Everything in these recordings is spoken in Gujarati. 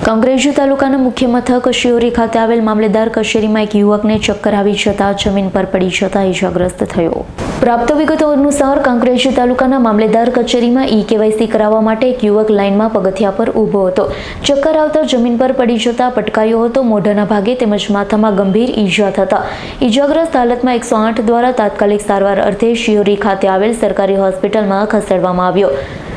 કાંકરેજ તાલુકાના મુખ્ય મથક શિહોરી ખાતે આવેલ મામલેદાર કચેરીમાં એક યુવકને ચક્કર આવી જતા જમીન પર પડી જતા ઇજાગ્રસ્ત થયો. પ્રાપ્ત વિગતો અનુસાર કાંકરેજ તાલુકાના મામલેદાર કચેરીમાં ઈ-કેવાયસી કરાવવા માટે એક યુવક લાઇનમાં પગથિયા પર ઊભો હતો. ચક્કર આવતા જમીન પર પડી જતા પટકાયો હતો. મોઢાના ભાગે તેમજ માથામાં ગંભીર ઈજા થતા ઇજાગ્રસ્ત હાલતમાં 108 દ્વારા તાત્કાલિક સારવાર અર્થે શિહોરી ખાતે આવેલ સરકારી હોસ્પિટલમાં ખસેડવામાં આવ્યો.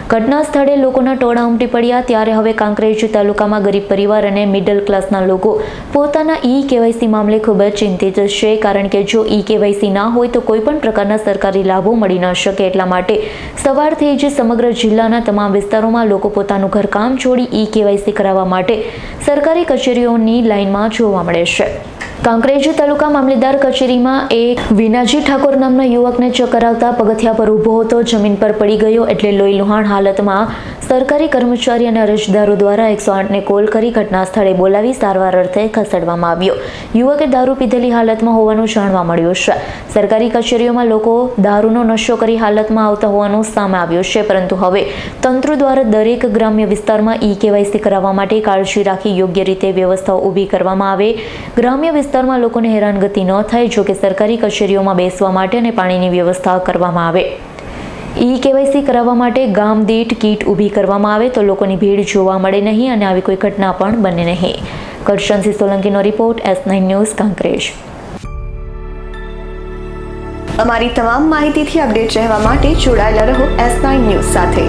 ઘટના સ્થળે લોકોના ટોળા ઉમટી પડ્યા. ત્યારે હવે કાંકરેજ તાલુકામાં ગરીબ પરિવાર અને મિડલ ક્લાસના લોકો પોતાના ઈ-કેવાયસી મામલે ખૂબ જ ચિંતિત છે. કારણ કે જો ઈ-કેવાયસી ના હોય તો કોઈ પણ પ્રકારના સરકારી લાભો મળી ન શકે. એટલા માટે સવારથી જ સમગ્ર જિલ્લાના તમામ વિસ્તારોમાં લોકો પોતાનું ઘરકામ છોડી ઈ-કેવાયસી કરાવવા માટે સરકારી કચેરીઓની લાઇનમાં જોવા મળે છે. કાંકરેજ તાલુકા મામલેદાર કચેરીમાં એક વિનાજી ઠાકોર નામના યુવકને ચક્કર આવતા પગથિયા પર ઊભો હતો. જમીન પર પડી ગયો એટલે લોહી લુહાણ હાલતમાં સરકારી કર્મચારી અને અરજદારો દ્વારા 108ને કોલ કરી ઘટના સ્થળે બોલાવી સારવાર અર્થે ખસેડવામાં આવ્યો. યુવકે દારૂ પીધેલી હાલતમાં હોવાનું જાણવા મળ્યું છે. સરકારી કચેરીઓમાં લોકો દારૂનો નશો કરી હાલતમાં આવતા હોવાનું સામે આવ્યું છે. પરંતુ હવે તંત્ર દ્વારા દરેક ગ્રામ્ય વિસ્તારમાં ઈ-કેવાયસી કરાવવા માટે કાળજી રાખી યોગ્ય રીતે વ્યવસ્થાઓ ઊભી કરવામાં આવે. ગ્રામ્ય વિસ્તારમાં લોકોને હેરાનગતિ ન થાય. જો કે સરકારી કચેરીઓમાં બેસવા માટે અને પાણીની વ્યવસ્થા કરવામાં આવે. ઈ-કેવાયસી કરાવવા માટે ગામ દીઠ કીટ ઊભી કરવામાં આવે તો લોકોની ભીડ જોવા મળે નહીં અને આવી કોઈ ઘટના પણ બને નહીં. કરશનસિંહ સોલંકીનો રિપોર્ટ, S9 ન્યૂઝ, કાંકરેજ. અમારી તમામ માહિતીથી અપડેટ રહેવા માટે જોડાયેલા રહો S9 ન્યૂઝ સાથે.